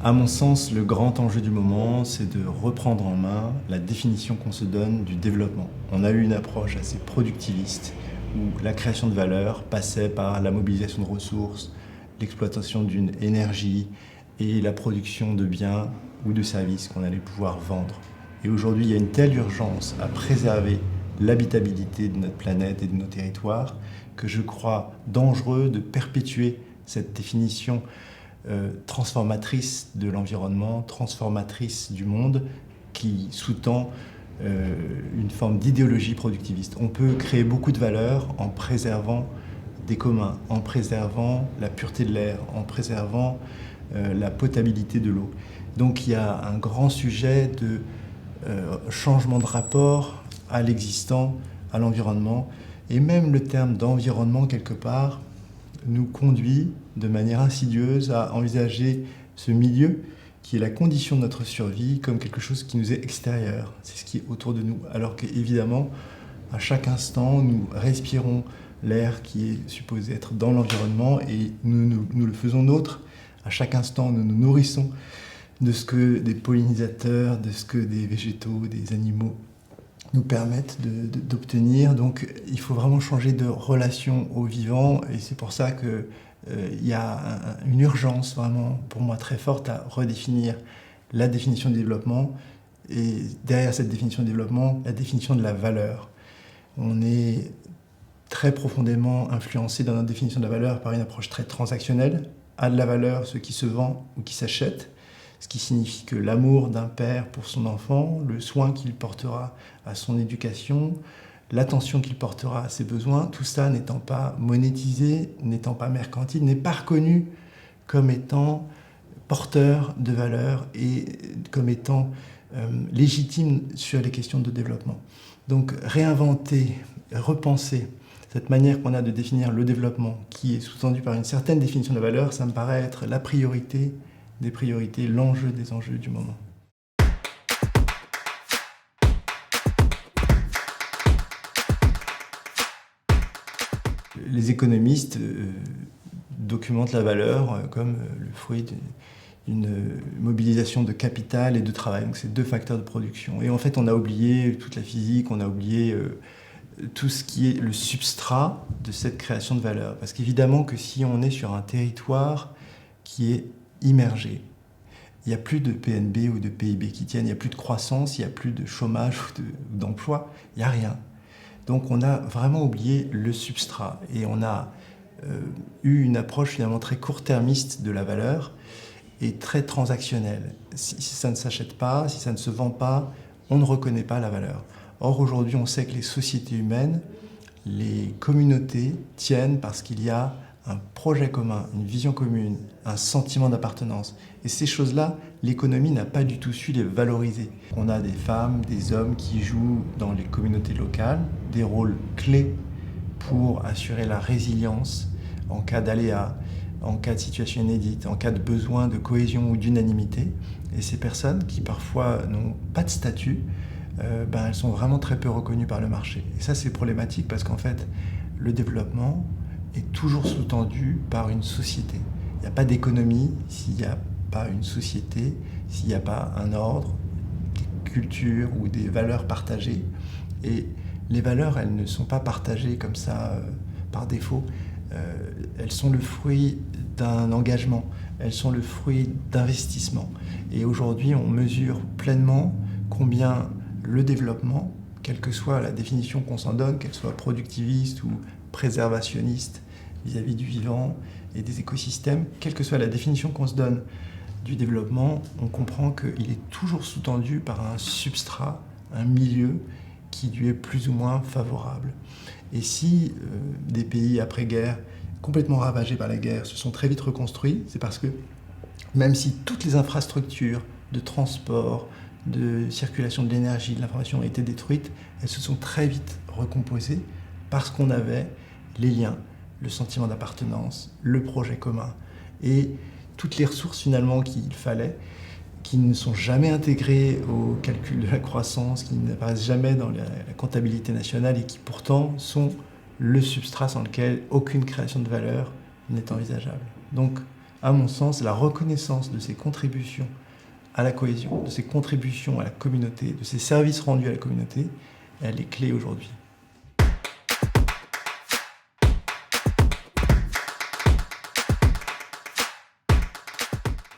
À mon sens, le grand enjeu du moment, c'est de reprendre en main la définition qu'on se donne du développement. On a eu une approche assez productiviste où la création de valeur passait par la mobilisation de ressources, l'exploitation d'une énergie et la production de biens ou de services qu'on allait pouvoir vendre. Et aujourd'hui, il y a une telle urgence à préserver l'habitabilité de notre planète et de nos territoires que je crois dangereux de perpétuer cette définition transformatrice de l'environnement, transformatrice du monde, qui sous-tend une forme d'idéologie productiviste. On peut créer beaucoup de valeur en préservant des communs, en préservant la pureté de l'air, en préservant la potabilité de l'eau. Donc il y a un grand sujet de changement de rapport à l'existant, à l'environnement, et même le terme d'environnement quelque part nous conduit de manière insidieuse à envisager ce milieu qui est la condition de notre survie comme quelque chose qui nous est extérieur, c'est ce qui est autour de nous, alors qu'évidemment, à chaque instant, nous respirons l'air qui est supposé être dans l'environnement et nous le faisons nôtre. À chaque instant, nous nous nourrissons de ce que des pollinisateurs, de ce que des végétaux, des animaux nous permettent d'obtenir. Donc il faut vraiment changer de relation au vivant et c'est pour ça que il y a une urgence vraiment pour moi très forte à redéfinir la définition du développement et derrière cette définition du développement, la définition de la valeur. On est très profondément influencé dans notre définition de la valeur par une approche très transactionnelle. A de la valeur ce qui se vend ou qui s'achète, ce qui signifie que l'amour d'un père pour son enfant, le soin qu'il portera à son éducation, l'attention qu'il portera à ses besoins, tout ça n'étant pas monétisé, n'étant pas mercantile, n'est pas reconnu comme étant porteur de valeur et comme étant légitime sur les questions de développement. Donc réinventer, repenser cette manière qu'on a de définir le développement, qui est sous-tendue par une certaine définition de la valeur, ça me paraît être la priorité des priorités, l'enjeu des enjeux du moment. Les économistes documentent la valeur comme le fruit d'une mobilisation de capital et de travail. Donc c'est deux facteurs de production. Et en fait, on a oublié toute la physique, on a oublié tout ce qui est le substrat de cette création de valeur. Parce qu'évidemment que si on est sur un territoire qui est immergé, il n'y a plus de PNB ou de PIB qui tiennent, il n'y a plus de croissance, il n'y a plus de chômage ou d'emploi, il n'y a rien. Donc on a vraiment oublié le substrat et on a eu une approche finalement très court-termiste de la valeur et très transactionnelle. Si ça ne s'achète pas, si ça ne se vend pas, on ne reconnaît pas la valeur. Or aujourd'hui on sait que les sociétés humaines, les communautés tiennent parce qu'il y a un projet commun, une vision commune, un sentiment d'appartenance. Et ces choses-là, l'économie n'a pas du tout su les valoriser. On a des femmes, des hommes qui jouent dans les communautés locales des rôles clés pour assurer la résilience en cas d'aléa, en cas de situation inédite, en cas de besoin de cohésion ou d'unanimité. Et ces personnes qui parfois n'ont pas de statut, elles sont vraiment très peu reconnues par le marché. Et ça, c'est problématique parce qu'en fait, le développement est toujours sous-tendu par une société. Il n'y a pas d'économie s'il n'y a pas une société, s'il n'y a pas un ordre, des cultures ou des valeurs partagées. Et les valeurs, elles ne sont pas partagées comme ça par défaut. Elles sont le fruit d'un engagement, elles sont le fruit d'investissement. Et aujourd'hui, on mesure pleinement combien le développement, quelle que soit la définition qu'on s'en donne, qu'elle soit productiviste ou préservationniste vis-à-vis du vivant et des écosystèmes, quelle que soit la définition qu'on se donne du développement, on comprend qu'il est toujours sous-tendu par un substrat, un milieu qui lui est plus ou moins favorable. Et si des pays après-guerre, complètement ravagés par la guerre, se sont très vite reconstruits, c'est parce que même si toutes les infrastructures de transport, de circulation de l'énergie, de l'information ont été détruites, elles se sont très vite recomposées parce qu'on avait les liens, le sentiment d'appartenance, le projet commun et toutes les ressources finalement qu'il fallait, qui ne sont jamais intégrées au calcul de la croissance, qui n'apparaissent jamais dans la comptabilité nationale et qui pourtant sont le substrat sans lequel aucune création de valeur n'est envisageable. Donc À mon sens, la reconnaissance de ces contributions à la cohésion, de ces contributions à la communauté, de ces services rendus à la communauté, elle est clé aujourd'hui.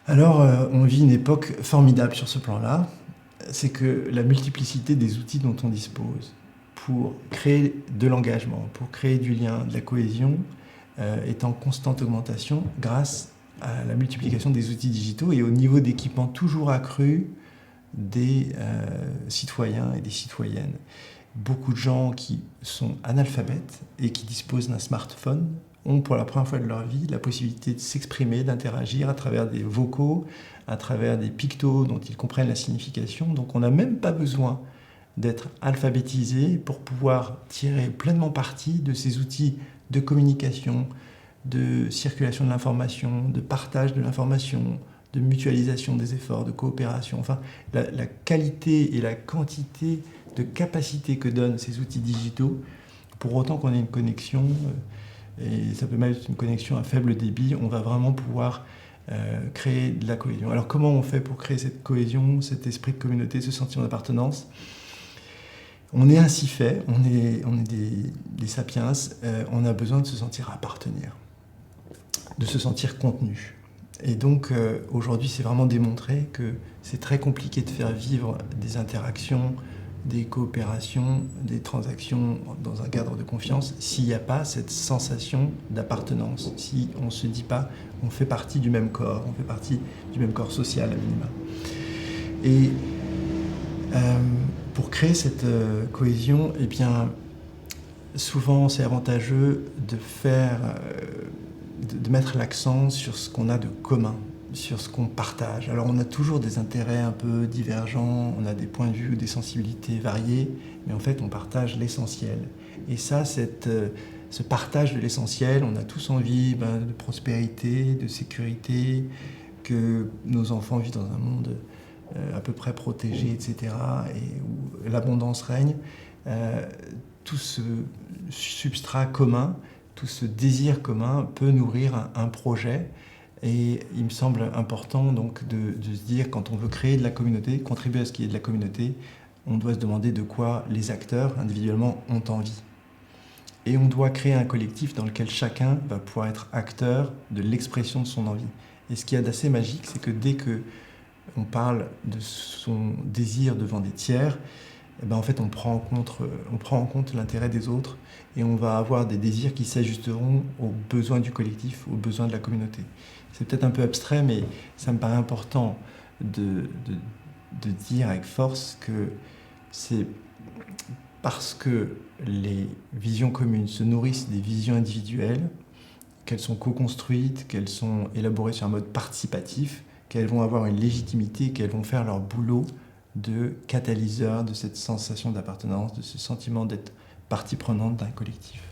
Alors, on vit une époque formidable sur ce plan-là. C'est que la multiplicité des outils dont on dispose pour créer de l'engagement, pour créer du lien, de la cohésion, est en constante augmentation grâce à la multiplication des outils digitaux et au niveau d'équipement toujours accru des citoyens et des citoyennes. Beaucoup de gens qui sont analphabètes et qui disposent d'un smartphone ont pour la première fois de leur vie la possibilité de s'exprimer, d'interagir à travers des vocaux, à travers des pictos dont ils comprennent la signification. Donc on n'a même pas besoin d'être alphabétisé pour pouvoir tirer pleinement parti de ces outils de communication, de circulation de l'information, de partage de l'information, de mutualisation des efforts, de coopération. Enfin, la qualité et la quantité de capacité que donnent ces outils digitaux, pour autant qu'on ait une connexion, et ça peut même être une connexion à faible débit, on va vraiment pouvoir créer de la cohésion. Alors comment on fait pour créer cette cohésion, cet esprit de communauté, ce sentiment d'appartenance ? On est ainsi fait, on est des sapiens, on a besoin de se sentir appartenir, de se sentir contenu. Et donc aujourd'hui c'est vraiment démontré que c'est très compliqué de faire vivre des interactions, des coopérations, des transactions dans un cadre de confiance s'il n'y a pas cette sensation d'appartenance, si on ne se dit pas on fait partie du même corps, on fait partie du même corps social à minima. Et pour créer cette cohésion, eh bien, souvent c'est avantageux de mettre l'accent sur ce qu'on a de commun, sur ce qu'on partage. Alors on a toujours des intérêts un peu divergents, on a des points de vue ou des sensibilités variées, mais en fait on partage l'essentiel. Et ça, ce partage de l'essentiel, on a tous envie de prospérité, de sécurité, que nos enfants vivent dans un monde à peu près protégé, etc., et où l'abondance règne. Tout ce substrat commun, tout ce désir commun peut nourrir un projet. Et il me semble important donc de se dire, quand on veut créer de la communauté, contribuer à ce qu'il y ait de la communauté, on doit se demander de quoi les acteurs individuellement ont envie. Et on doit créer un collectif dans lequel chacun va pouvoir être acteur de l'expression de son envie. Et ce qu'il y a d'assez magique, c'est que dès qu'on parle de son désir devant des tiers, en fait on prend en compte l'intérêt des autres et on va avoir des désirs qui s'ajusteront aux besoins du collectif, aux besoins de la communauté. C'est peut-être un peu abstrait, mais ça me paraît important de dire avec force que c'est parce que les visions communes se nourrissent des visions individuelles, qu'elles sont co-construites, qu'elles sont élaborées sur un mode participatif, qu'elles vont avoir une légitimité, qu'elles vont faire leur boulot de catalyseur de cette sensation d'appartenance, de ce sentiment d'être partie prenante d'un collectif.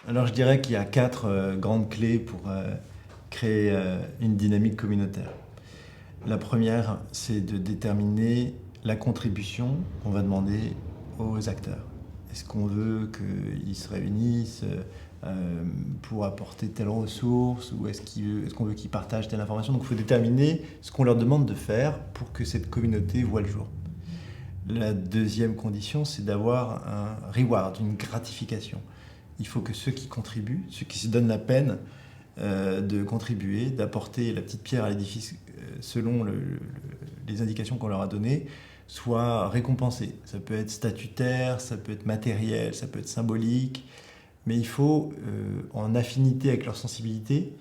Alors je dirais qu'il y a 4 grandes clés pour créer une dynamique communautaire. La première, c'est de déterminer la contribution qu'on va demander aux acteurs. Est-ce qu'on veut qu'ils se réunissent pour apporter telle ressource ou est-ce qu'on veut qu'ils partagent telle information? Donc il faut déterminer ce qu'on leur demande de faire pour que cette communauté voie le jour. La deuxième condition, c'est d'avoir un reward, une gratification. Il faut que ceux qui contribuent, ceux qui se donnent la peine de contribuer, d'apporter la petite pierre à l'édifice selon les indications qu'on leur a données, soient récompensés. Ça peut être statutaire, ça peut être matériel, ça peut être symbolique, mais il faut, en affinité avec leur sensibilité,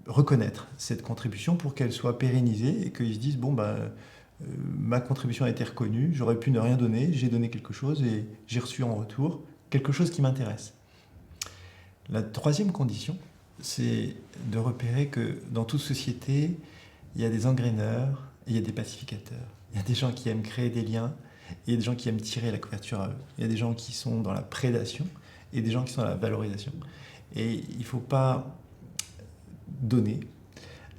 reconnaître cette contribution pour qu'elle soit pérennisée et qu'ils se disent ma contribution a été reconnue, j'aurais pu ne rien donner, j'ai donné quelque chose et j'ai reçu en retour quelque chose qui m'intéresse. La troisième condition, c'est de repérer que dans toute société, il y a des engraineurs et il y a des pacificateurs. Il y a des gens qui aiment créer des liens et il y a des gens qui aiment tirer la couverture à eux. Il y a des gens qui sont dans la prédation et des gens qui sont dans la valorisation. Et il ne faut pas donner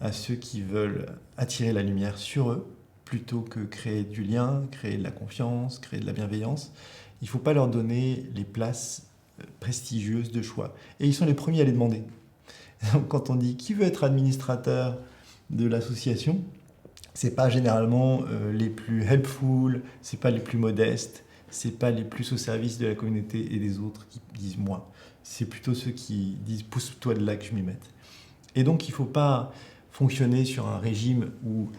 à ceux qui veulent attirer la lumière sur eux plutôt que créer du lien, créer de la confiance, créer de la bienveillance. Il ne faut pas leur donner les places prestigieuses de choix. Et ils sont les premiers à les demander. Donc, quand on dit qui veut être administrateur de l'association, c'est pas généralement les plus helpful, c'est pas les plus modestes, c'est pas les plus au service de la communauté et des autres qui disent moi. C'est plutôt ceux qui disent pousse-toi de là que je m'y mette. Et donc il faut pas fonctionner sur un régime où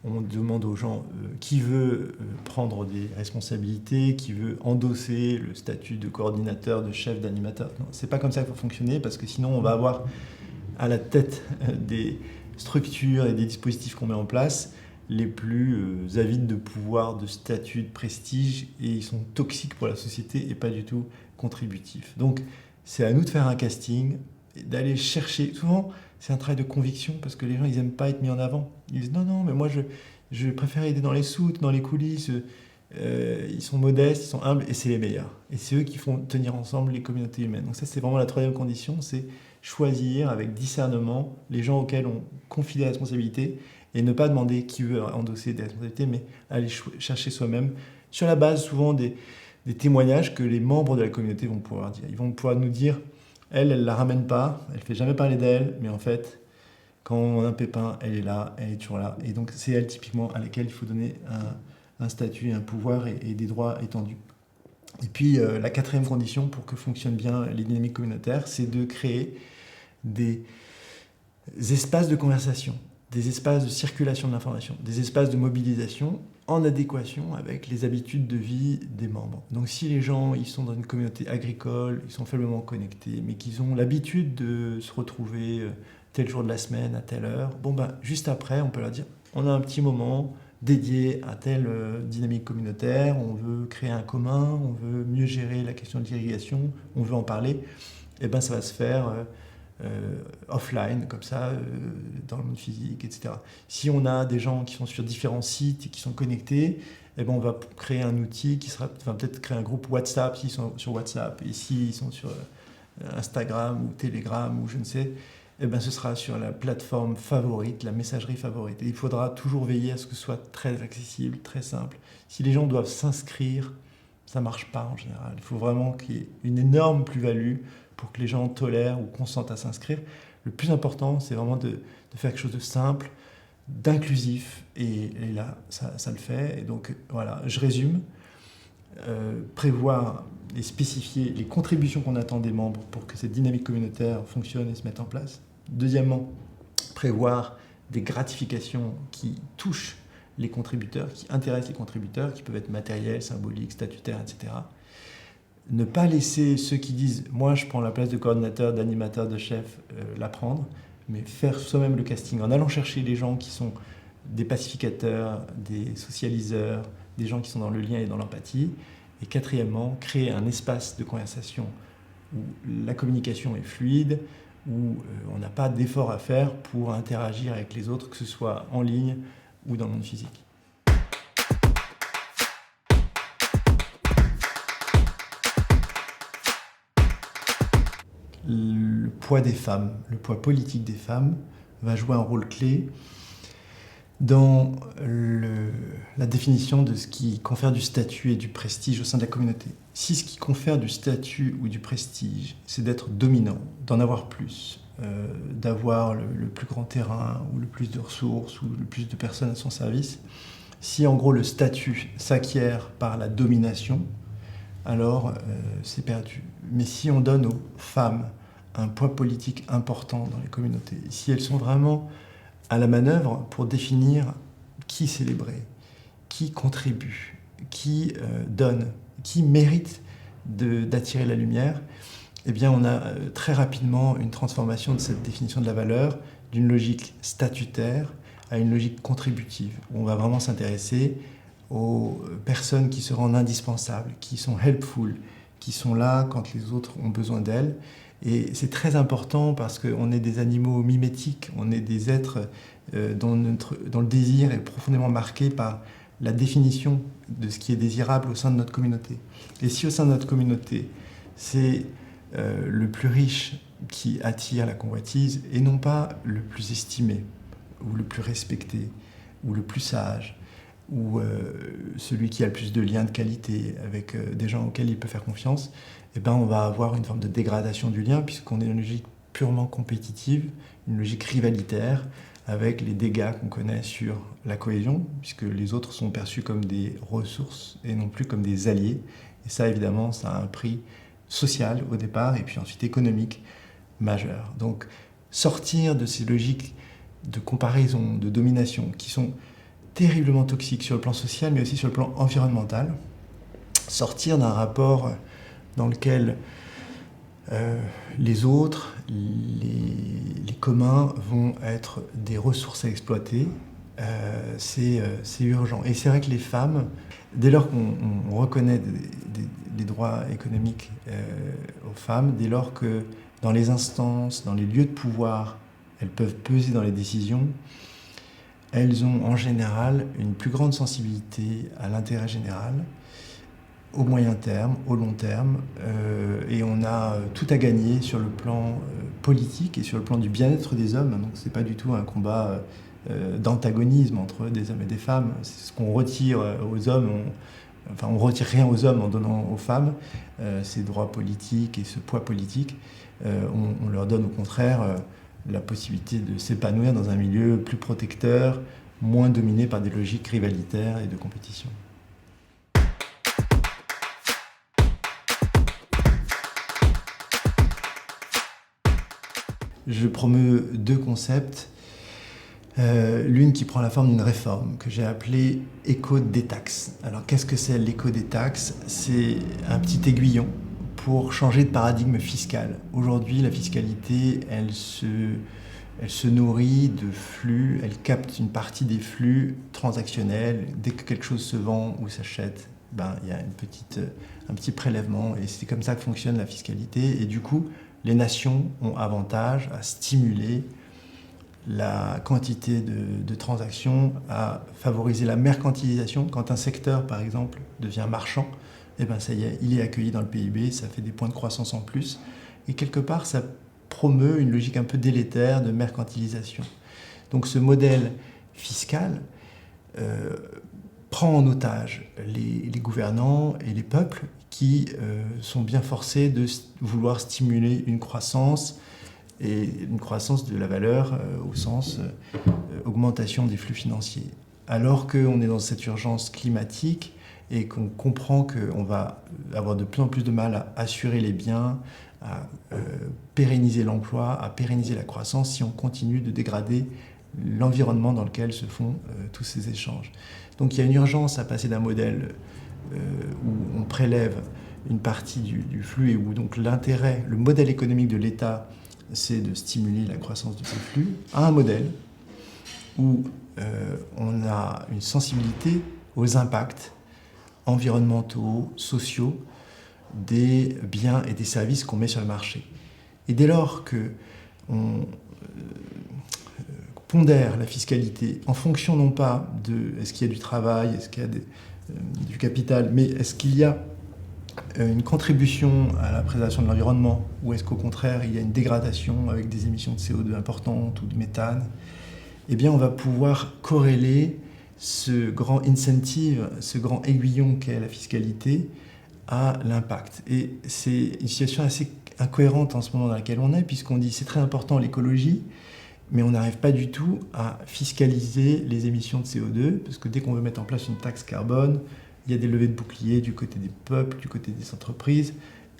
on demande aux gens qui veut prendre des responsabilités, qui veut endosser le statut de coordinateur, de chef, d'animateur. Non, c'est pas comme ça qu'il faut fonctionner, parce que sinon on va avoir à la tête des structures et des dispositifs qu'on met en place les plus avides de pouvoir, de statut, de prestige, et ils sont toxiques pour la société et pas du tout contributifs. Donc c'est à nous de faire un casting, d'aller chercher. Souvent c'est un travail de conviction, parce que les gens ils n'aiment pas être mis en avant. Ils disent non, mais moi je préfère aider dans les soutes, dans les coulisses. Ils sont modestes, ils sont humbles, et c'est les meilleurs. Et c'est eux qui font tenir ensemble les communautés humaines. Donc ça, c'est vraiment la troisième condition, c'est choisir avec discernement les gens auxquels on confie des responsabilités, et ne pas demander qui veut endosser des responsabilités, mais aller chercher soi-même, sur la base souvent des témoignages que les membres de la communauté vont pouvoir dire. Ils vont pouvoir nous dire, elle la ramène pas, elle fait jamais parler d'elle, mais en fait, quand on a un pépin, elle est là, elle est toujours là. Et donc c'est elle typiquement à laquelle il faut donner un statut, un pouvoir et des droits étendus. Et puis la quatrième condition pour que fonctionnent bien les dynamiques communautaires, c'est de créer des espaces de conversation, des espaces de circulation de l'information, des espaces de mobilisation en adéquation avec les habitudes de vie des membres. Donc si les gens ils sont dans une communauté agricole, ils sont faiblement connectés, mais qu'ils ont l'habitude de se retrouver tel jour de la semaine, à telle heure, juste après, on peut leur dire, on a un petit moment dédié à telle dynamique communautaire, on veut créer un commun, on veut mieux gérer la question de l'irrigation, on veut en parler, et ça va se faire offline, comme ça, dans le monde physique, etc. Si on a des gens qui sont sur différents sites et qui sont connectés, on va créer un outil qui sera, peut-être créer un groupe WhatsApp s'ils sont sur WhatsApp, et s'ils sont sur Instagram ou Telegram ou je ne sais, ce sera sur la plateforme favorite, la messagerie favorite. Et il faudra toujours veiller à ce que ce soit très accessible, très simple. Si les gens doivent s'inscrire, ça ne marche pas en général. Il faut vraiment qu'il y ait une énorme plus-value pour que les gens tolèrent ou consentent à s'inscrire. Le plus important, c'est vraiment de faire quelque chose de simple, d'inclusif, et là, ça le fait. Et donc, voilà, je résume. Prévoir et spécifier les contributions qu'on attend des membres pour que cette dynamique communautaire fonctionne et se mette en place. Deuxièmement, prévoir des gratifications qui touchent les contributeurs, qui intéressent les contributeurs, qui peuvent être matériels, symboliques, statutaires, etc. Ne pas laisser ceux qui disent « moi je prends la place de coordinateur, d'animateur, de chef » la prendre, mais faire soi-même le casting en allant chercher les gens qui sont des pacificateurs, des socialiseurs, des gens qui sont dans le lien et dans l'empathie. Et quatrièmement, créer un espace de conversation où la communication est fluide, où on n'a pas d'effort à faire pour interagir avec les autres, que ce soit en ligne ou dans le monde physique. Le poids des femmes, le poids politique des femmes va jouer un rôle clé dans la définition de ce qui confère du statut et du prestige au sein de la communauté. Si ce qui confère du statut ou du prestige, c'est d'être dominant, d'en avoir plus, d'avoir le plus grand terrain ou le plus de ressources ou le plus de personnes à son service, si en gros le statut s'acquiert par la domination, alors c'est perdu. Mais si on donne aux femmes un poids politique important dans les communautés, si elles sont vraiment à la manœuvre pour définir qui célébrer, qui contribue, qui donne, qui mérite d'attirer la lumière, on a très rapidement une transformation de cette définition de la valeur d'une logique statutaire à une logique contributive, où on va vraiment s'intéresser aux personnes qui se rendent indispensables, qui sont helpful, qui sont là quand les autres ont besoin d'elles. Et c'est très important parce qu'on est des animaux mimétiques, on est des êtres dont le désir est profondément marqué par la définition de ce qui est désirable au sein de notre communauté. Et si au sein de notre communauté, c'est le plus riche qui attire la convoitise et non pas le plus estimé, ou le plus respecté, ou le plus sage, ou celui qui a le plus de liens de qualité avec des gens auxquels il peut faire confiance, eh ben, on va avoir une forme de dégradation du lien puisqu'on est dans une logique purement compétitive, une logique rivalitaire, avec les dégâts qu'on connaît sur la cohésion, puisque les autres sont perçus comme des ressources et non plus comme des alliés. Et ça, évidemment, ça a un prix social au départ et puis ensuite économique majeur. Donc, sortir de ces logiques de comparaison, de domination, qui sont terriblement toxiques sur le plan social, mais aussi sur le plan environnemental, sortir d'un rapport dans lequel les autres, les communs vont être des ressources à exploiter, c'est urgent. Et c'est vrai que les femmes, dès lors qu'on reconnaît des droits économiques aux femmes, dès lors que dans les instances, dans les lieux de pouvoir, elles peuvent peser dans les décisions, elles ont en général une plus grande sensibilité à l'intérêt général, au moyen terme, au long terme, et on a tout à gagner sur le plan politique et sur le plan du bien-être des hommes. Donc c'est pas du tout un combat d'antagonisme entre des hommes et des femmes. C'est ce qu'on retire aux hommes. On retire rien aux hommes en donnant aux femmes ces droits politiques et ce poids politique. On leur donne au contraire la possibilité de s'épanouir dans un milieu plus protecteur, moins dominé par des logiques rivalitaires et de compétition. Je promeus deux concepts. L'une qui prend la forme d'une réforme que j'ai appelée éco-détaxe. Alors qu'est-ce que c'est l'éco-détaxe ? C'est un petit aiguillon pour changer de paradigme fiscal. Aujourd'hui, la fiscalité, elle se nourrit de flux, elle capte une partie des flux transactionnels. Dès que quelque chose se vend ou s'achète, il y a un petit prélèvement et c'est comme ça que fonctionne la fiscalité. Et du coup, les nations ont avantage à stimuler la quantité de transactions, à favoriser la mercantilisation. Quand un secteur, par exemple, devient marchand, ça y est, il est accueilli dans le PIB, ça fait des points de croissance en plus. Et quelque part, ça promeut une logique un peu délétère de mercantilisation. Donc ce modèle fiscal prend en otage les gouvernants et les peuples qui sont bien forcés de vouloir stimuler une croissance et une croissance de la valeur au sens augmentation des flux financiers. Alors qu'on est dans cette urgence climatique et qu'on comprend qu'on va avoir de plus en plus de mal à assurer les biens, à pérenniser l'emploi, à pérenniser la croissance si on continue de dégrader l'environnement dans lequel se font tous ces échanges. Donc il y a une urgence à passer d'un modèle où on prélève une partie du flux et où donc l'intérêt, le modèle économique de l'État, c'est de stimuler la croissance de ces flux, à un modèle où on a une sensibilité aux impacts environnementaux, sociaux des biens et des services qu'on met sur le marché. Et dès lors qu'on pondère la fiscalité en fonction non pas de est-ce qu'il y a du travail, est-ce qu'il y a du capital, mais est-ce qu'il y a une contribution à la préservation de l'environnement ou est-ce qu'au contraire il y a une dégradation avec des émissions de CO2 importantes ou de méthane, eh bien on va pouvoir corréler ce grand incentive, ce grand aiguillon qu'est la fiscalité à l'impact. Et c'est une situation assez incohérente en ce moment dans laquelle on est, puisqu'on dit c'est très important l'écologie, mais on n'arrive pas du tout à fiscaliser les émissions de CO2, parce que dès qu'on veut mettre en place une taxe carbone, il y a des levées de boucliers du côté des peuples, du côté des entreprises,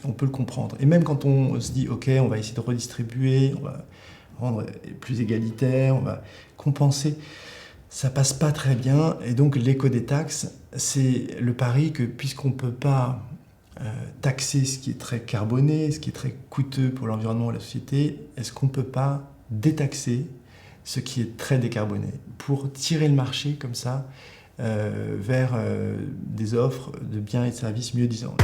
on peut le comprendre. Et même quand on se dit, ok, on va essayer de redistribuer, on va rendre plus égalitaire, on va compenser, ça passe pas très bien. Et donc l'éco-détaxe, c'est le pari que puisqu'on ne peut pas taxer ce qui est très carboné, ce qui est très coûteux pour l'environnement et la société, est-ce qu'on ne peut pas détaxer ce qui est très décarboné pour tirer le marché comme ça vers des offres de biens et de services mieux disants.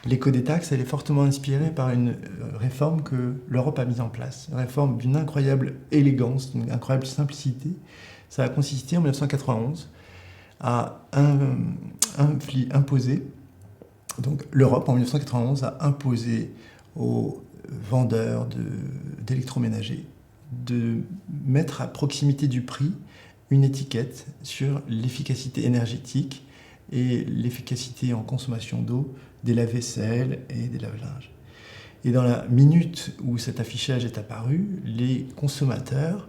L'éco-détaxe, elle est fortement inspirée par une réforme que l'Europe a mise en place. Une réforme d'une incroyable élégance, d'une incroyable simplicité. Ça a consisté en 1991 à imposer, donc l'Europe en 1991 a imposé aux vendeurs d'électroménagers de mettre à proximité du prix une étiquette sur l'efficacité énergétique et l'efficacité en consommation d'eau des lave-vaisselle et des lave-linges. Et dans la minute où cet affichage est apparu, les consommateurs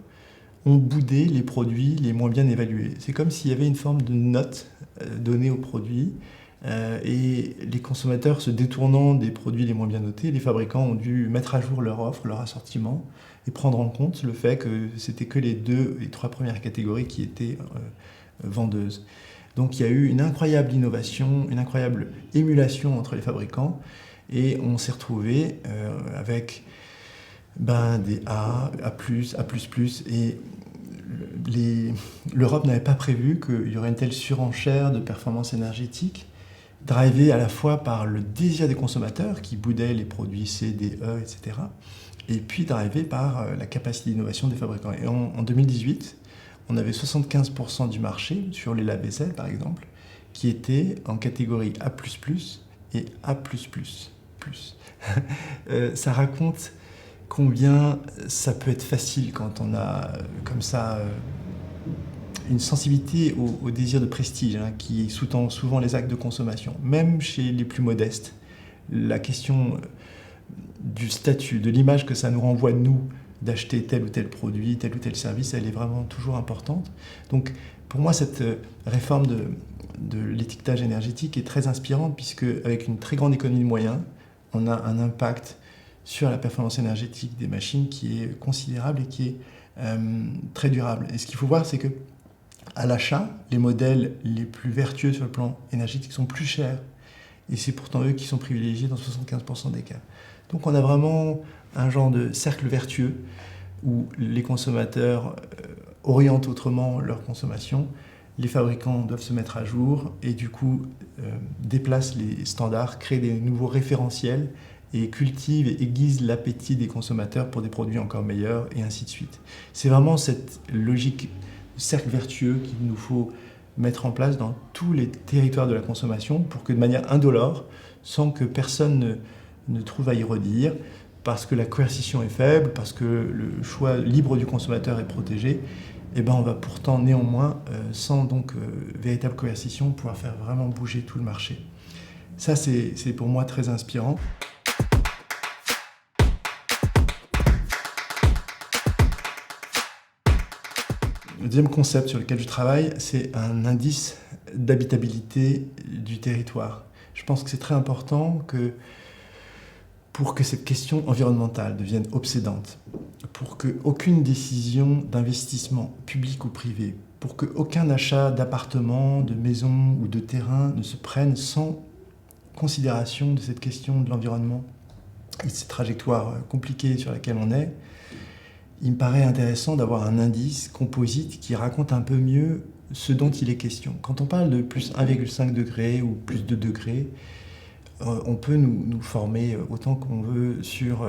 ont boudé les produits les moins bien évalués. C'est comme s'il y avait une forme de note donnée aux produits et les consommateurs se détournant des produits les moins bien notés, les fabricants ont dû mettre à jour leur offre, leur assortiment et prendre en compte le fait que c'était que les 2 et 3 premières catégories qui étaient vendeuses. Donc il y a eu une incroyable innovation, une incroyable émulation entre les fabricants et on s'est retrouvé avec des A, A+, A++, et l'Europe n'avait pas prévu qu'il y aurait une telle surenchère de performance énergétique, drivée à la fois par le désir des consommateurs qui boudaient les produits C, D, E, etc., et puis drivée par la capacité d'innovation des fabricants. Et en 2018, on avait 75% du marché sur les lave-vaisselle, par exemple, qui étaient en catégorie A++ et A+++. Ça raconte combien ça peut être facile quand on a comme ça une sensibilité au désir de prestige qui sous-tend souvent les actes de consommation. Même chez les plus modestes, la question du statut, de l'image que ça nous renvoie, nous, d'acheter tel ou tel produit, tel ou tel service, elle est vraiment toujours importante. Donc pour moi, cette réforme de l'étiquetage énergétique est très inspirante puisque avec une très grande économie de moyens, on a un impact sur la performance énergétique des machines qui est considérable et qui est très durable. Et ce qu'il faut voir, c'est que à l'achat, les modèles les plus vertueux sur le plan énergétique sont plus chers. Et c'est pourtant eux qui sont privilégiés dans 75% des cas. Donc on a vraiment un genre de cercle vertueux où les consommateurs orientent autrement leur consommation, les fabricants doivent se mettre à jour et du coup déplacent les standards, créent des nouveaux référentiels et cultivent et aiguisent l'appétit des consommateurs pour des produits encore meilleurs et ainsi de suite. C'est vraiment cette logique cercle vertueux qu'il nous faut mettre en place dans tous les territoires de la consommation pour que de manière indolore, sans que personne ne trouve à y redire, parce que la coercition est faible, parce que le choix libre du consommateur est protégé, et on va pourtant néanmoins, sans donc véritable coercition, pouvoir faire vraiment bouger tout le marché. Ça, c'est pour moi très inspirant. Le deuxième concept sur lequel je travaille, c'est un indice d'habitabilité du territoire. Je pense que c'est très important que pour que cette question environnementale devienne obsédante, pour qu'aucune décision d'investissement public ou privé, pour qu'aucun achat d'appartement, de maison ou de terrain ne se prenne sans considération de cette question de l'environnement et de cette trajectoire compliquée sur laquelle on est, il me paraît intéressant d'avoir un indice composite qui raconte un peu mieux ce dont il est question. Quand on parle de plus 1,5 degré ou plus 2 degrés, on peut nous former autant qu'on veut sur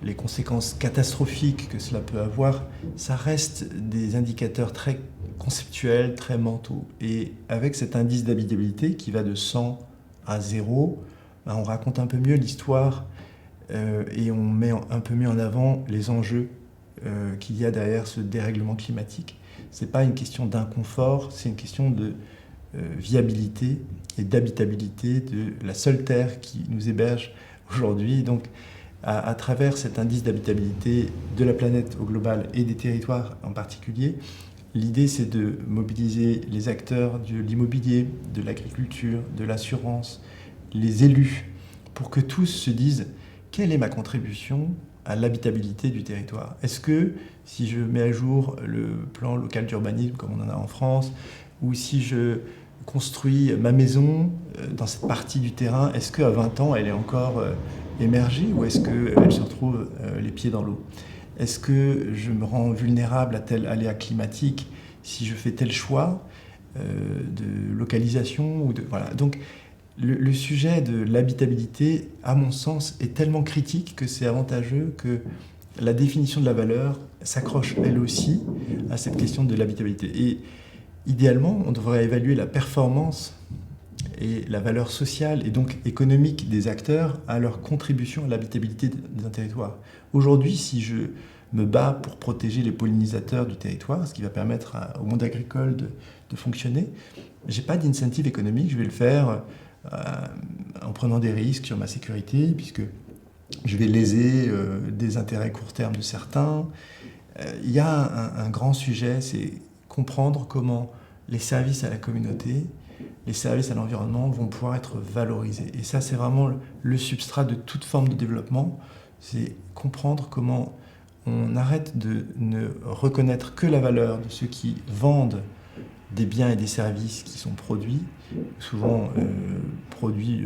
les conséquences catastrophiques que cela peut avoir. Ça reste des indicateurs très conceptuels, très mentaux. Et avec cet indice d'habitabilité qui va de 100 à 0, on raconte un peu mieux l'histoire et on met un peu mieux en avant les enjeux qu'il y a derrière ce dérèglement climatique. Ce n'est pas une question d'inconfort, c'est une question de viabilité et d'habitabilité de la seule terre qui nous héberge aujourd'hui. Donc, à travers cet indice d'habitabilité de la planète au global et des territoires en particulier, l'idée c'est de mobiliser les acteurs de l'immobilier, de l'agriculture, de l'assurance, les élus, pour que tous se disent quelle est ma contribution à l'habitabilité du territoire. Est-ce que si je mets à jour le plan local d'urbanisme comme on en a en France, ou si je construis ma maison dans cette partie du terrain, est-ce qu'à 20 ans elle est encore émergée ou est-ce qu'elle se retrouve les pieds dans l'eau? Est-ce que je me rends vulnérable à tel aléa climatique si je fais tel choix de localisation ou de... Voilà. Donc, le sujet de l'habitabilité, à mon sens, est tellement critique que c'est avantageux que la définition de la valeur s'accroche elle aussi à cette question de l'habitabilité. Et idéalement, on devrait évaluer la performance et la valeur sociale et donc économique des acteurs à leur contribution à l'habitabilité d'un territoire. Aujourd'hui, si je me bats pour protéger les pollinisateurs du territoire, ce qui va permettre au monde agricole de fonctionner, je n'ai pas d'incentive économique, je vais le faire en prenant des risques sur ma sécurité, puisque je vais léser des intérêts court terme de certains. Il y a un grand sujet, c'est comprendre comment les services à la communauté, les services à l'environnement vont pouvoir être valorisés. Et ça, c'est vraiment le substrat de toute forme de développement, c'est comprendre comment on arrête de ne reconnaître que la valeur de ceux qui vendent des biens et des services qui sont produits, souvent produits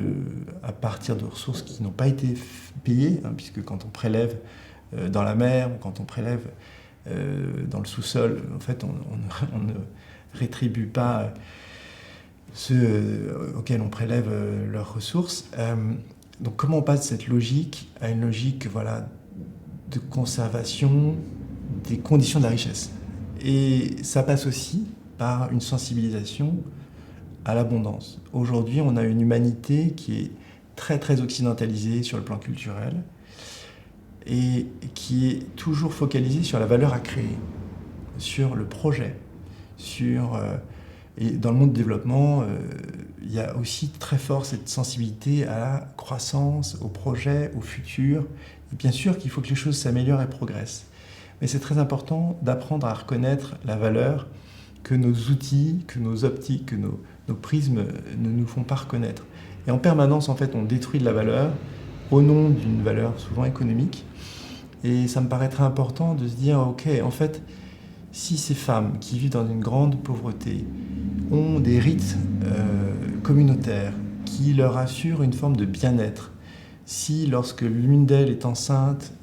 à partir de ressources qui n'ont pas été payées, puisque quand on prélève dans la mer ou quand on prélève dans le sous-sol, en fait, on ne rétribue pas ceux auxquels on prélève leurs ressources. Donc comment on passe de cette logique à une logique de conservation des conditions de la richesse? Et ça passe aussi par une sensibilisation à l'abondance. Aujourd'hui, on a une humanité qui est très très occidentalisée sur le plan culturel et qui est toujours focalisée sur la valeur à créer, sur le projet, et dans le monde du développement, il y a aussi très fort cette sensibilité à la croissance, au projet, au futur. Et bien sûr qu'il faut que les choses s'améliorent et progressent. Mais c'est très important d'apprendre à reconnaître la valeur que nos outils, que nos optiques, que nos prismes ne nous font pas reconnaître. Et en permanence, en fait, on détruit de la valeur au nom d'une valeur souvent économique. Et ça me paraît très important de se dire, ok, en fait, si ces femmes qui vivent dans une grande pauvreté ont des rites communautaires qui leur assurent une forme de bien-être, si lorsque l'une d'elles est enceinte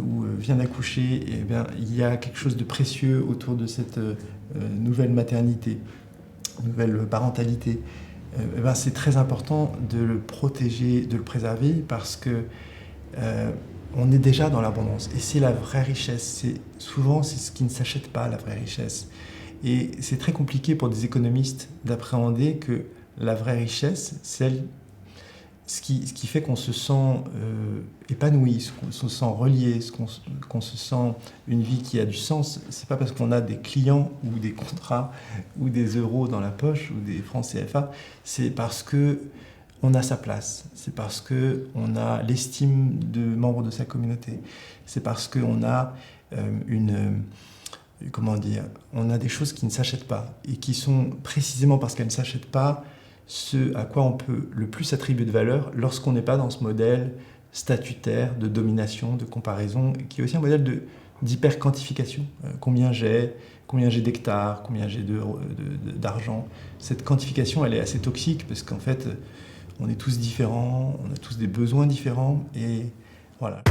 ou vient d'accoucher, eh bien, il y a quelque chose de précieux autour de cette nouvelle maternité, nouvelle parentalité, eh bien, c'est très important de le protéger, de le préserver, parce que on est déjà dans l'abondance. Et c'est la vraie richesse. Souvent, c'est ce qui ne s'achète pas, la vraie richesse. Et c'est très compliqué pour des économistes d'appréhender que la vraie richesse, ce qui fait qu'on se sent épanoui, qu'on se sent relié, qu'on se sent une vie qui a du sens, c'est pas parce qu'on a des clients ou des contrats ou des euros dans la poche ou des francs CFA, c'est parce que on a sa place, c'est parce qu'on a l'estime de membres de sa communauté, c'est parce qu'on a on a des choses qui ne s'achètent pas et qui sont précisément parce qu'elles ne s'achètent pas ce à quoi on peut le plus attribuer de valeur lorsqu'on n'est pas dans ce modèle statutaire de domination, de comparaison, qui est aussi un modèle d'hyper-quantification. Combien j'ai d'hectares, combien j'ai d'argent. Cette quantification, elle est assez toxique parce qu'en fait, on est tous différents, on a tous des besoins différents, et voilà.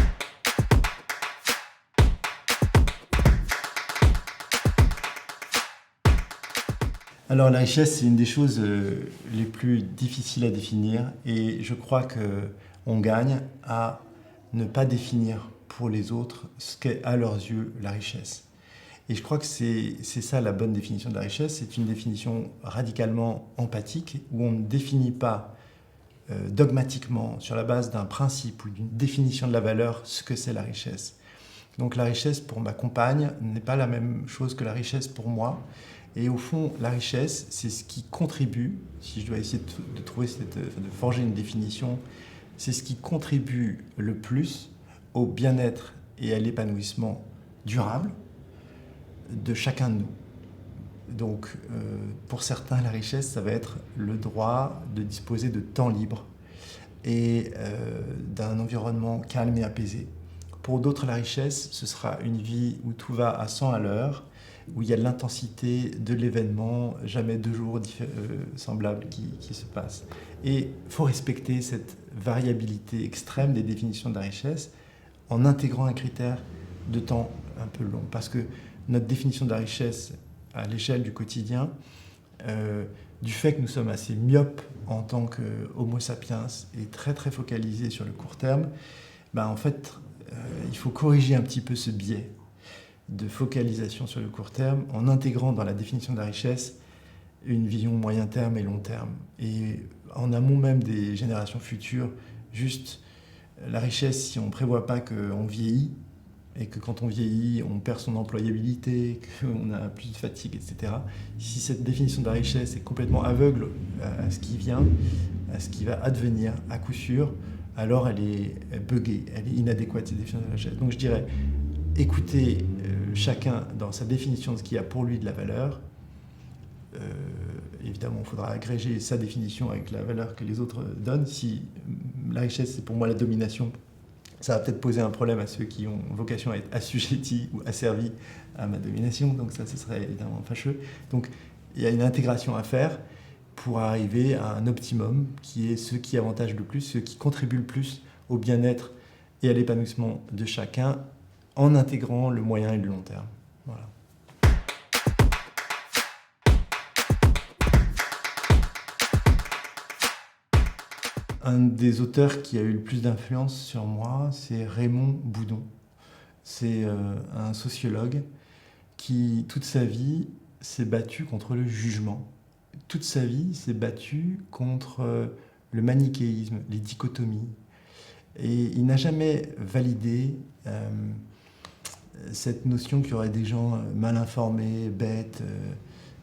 Alors la richesse, c'est une des choses les plus difficiles à définir, et je crois qu'on gagne à ne pas définir pour les autres ce qu'est à leurs yeux la richesse. Et je crois que c'est ça la bonne définition de la richesse, c'est une définition radicalement empathique, où on ne définit pas dogmatiquement, sur la base d'un principe ou d'une définition de la valeur, ce que c'est la richesse. Donc la richesse pour ma compagne n'est pas la même chose que la richesse pour moi. Et au fond, la richesse, c'est ce qui contribue, si je dois essayer de forger une définition, c'est ce qui contribue le plus au bien-être et à l'épanouissement durable de chacun de nous. Donc, pour certains, la richesse, ça va être le droit de disposer de temps libre et d'un environnement calme et apaisé. Pour d'autres, la richesse, ce sera une vie où tout va à 100 à l'heure, où il y a de l'intensité de l'événement, jamais 2 jours semblables qui se passent. Et il faut respecter cette variabilité extrême des définitions de la richesse en intégrant un critère de temps un peu long. Parce que notre définition de la richesse à l'échelle du quotidien, du fait que nous sommes assez myopes en tant qu'homo sapiens et très très focalisés sur le court terme, en fait, il faut corriger un petit peu ce biais de focalisation sur le court terme en intégrant dans la définition de la richesse une vision moyen terme et long terme. Et en amont même des générations futures, juste la richesse, si on ne prévoit pas qu'on vieillit, et que quand on vieillit, on perd son employabilité, qu'on a plus de fatigue, etc. Si cette définition de la richesse est complètement aveugle à ce qui vient, à ce qui va advenir à coup sûr, alors elle est buggée, elle est inadéquate, cette définition de la richesse. Donc je dirais, écoutez chacun dans sa définition de ce qui a pour lui de la valeur. Évidemment, il faudra agréger sa définition avec la valeur que les autres donnent. Si la richesse, c'est pour moi la domination, ça va peut-être poser un problème à ceux qui ont vocation à être assujettis ou asservis à ma domination. Donc ça, ce serait évidemment fâcheux. Donc il y a une intégration à faire pour arriver à un optimum qui est ce qui avantage le plus, ce qui contribue le plus au bien-être et à l'épanouissement de chacun en intégrant le moyen et le long terme. Voilà. Un des auteurs qui a eu le plus d'influence sur moi, c'est Raymond Boudon. C'est un sociologue qui, toute sa vie, s'est battu contre le jugement. Toute sa vie, s'est battu contre le manichéisme, les dichotomies. Et il n'a jamais validé cette notion qu'il y aurait des gens mal informés, bêtes,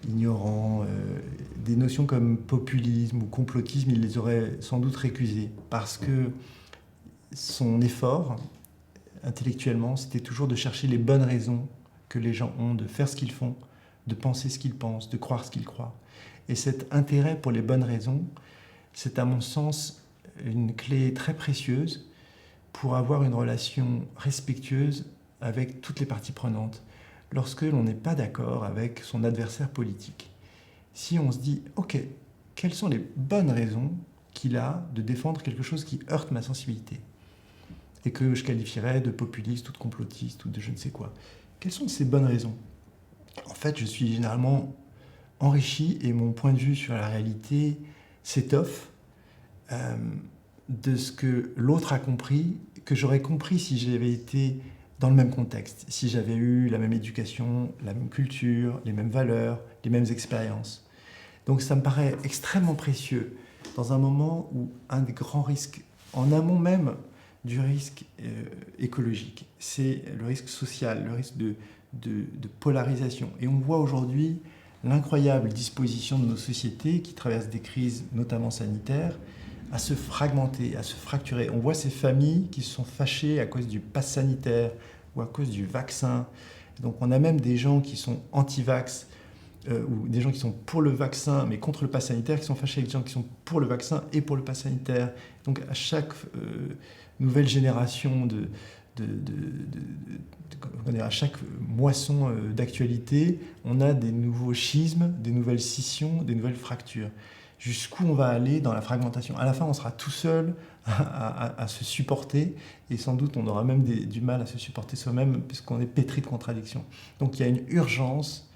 ignorants, des notions comme populisme ou complotisme, il les aurait sans doute récusées, parce que son effort, intellectuellement, c'était toujours de chercher les bonnes raisons que les gens ont de faire ce qu'ils font, de penser ce qu'ils pensent, de croire ce qu'ils croient. Et cet intérêt pour les bonnes raisons, c'est à mon sens une clé très précieuse pour avoir une relation respectueuse avec toutes les parties prenantes, lorsque l'on n'est pas d'accord avec son adversaire politique. Si on se dit, ok, quelles sont les bonnes raisons qu'il a de défendre quelque chose qui heurte ma sensibilité et que je qualifierais de populiste ou de complotiste ou de je ne sais quoi. Quelles sont ces bonnes raisons? En fait, je suis généralement enrichi et mon point de vue sur la réalité s'étoffe de ce que l'autre a compris, que j'aurais compris si j'avais été dans le même contexte, si j'avais eu la même éducation, la même culture, les mêmes valeurs, les mêmes expériences. Donc ça me paraît extrêmement précieux dans un moment où un des grands risques, en amont même du risque écologique, c'est le risque social, le risque de polarisation. Et on voit aujourd'hui l'incroyable disposition de nos sociétés qui traversent des crises, notamment sanitaires, à se fragmenter, à se fracturer. On voit ces familles qui se sont fâchées à cause du pass sanitaire ou à cause du vaccin. Donc on a même des gens qui sont anti-vax ou des gens qui sont pour le vaccin mais contre le pass sanitaire, qui sont fâchés avec des gens qui sont pour le vaccin et pour le pass sanitaire. Donc à chaque nouvelle génération à chaque moisson d'actualité, on a des nouveaux schismes, des nouvelles scissions, des nouvelles fractures. Jusqu'où on va aller dans la fragmentation? À la fin, on sera tout seul à se supporter et sans doute on aura même du mal à se supporter soi-même puisqu'on est pétri de contradictions. Donc il y a une urgence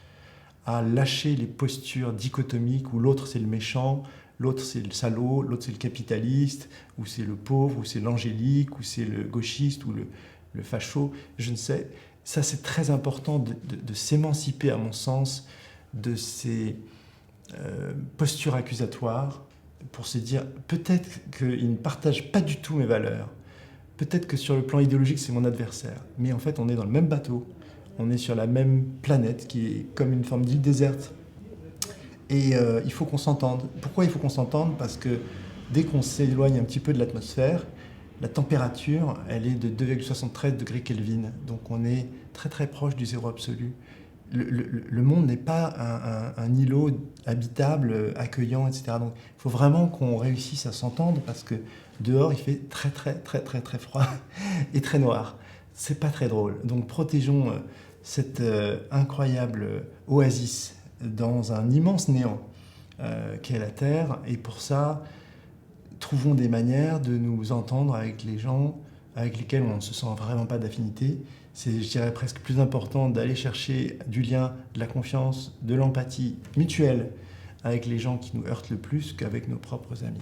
à lâcher les postures dichotomiques où l'autre c'est le méchant, l'autre c'est le salaud, l'autre c'est le capitaliste, ou c'est le pauvre, ou c'est l'angélique, ou c'est le gauchiste, ou le facho, je ne sais. Ça c'est très important de s'émanciper à mon sens de ces postures accusatoires pour se dire peut-être qu'il ne partage pas du tout mes valeurs, peut-être que sur le plan idéologique c'est mon adversaire, mais en fait on est dans le même bateau, on est sur la même planète qui est comme une forme d'île déserte et il faut qu'on s'entende. Pourquoi il faut qu'on s'entende? Parce que dès qu'on s'éloigne un petit peu de l'atmosphère, la température elle est de 2,73 degrés Kelvin, donc on est très très proche du zéro absolu. Le monde n'est pas un îlot habitable, accueillant, etc. Donc il faut vraiment qu'on réussisse à s'entendre parce que dehors il fait très très très très très froid et très noir. C'est pas très drôle. Donc protégeons cette incroyable oasis dans un immense néant qu'est la Terre. Et pour ça, trouvons des manières de nous entendre avec les gens avec lesquels on ne se sent vraiment pas d'affinité. C'est, je dirais, presque plus important d'aller chercher du lien, de la confiance, de l'empathie mutuelle avec les gens qui nous heurtent le plus qu'avec nos propres amis.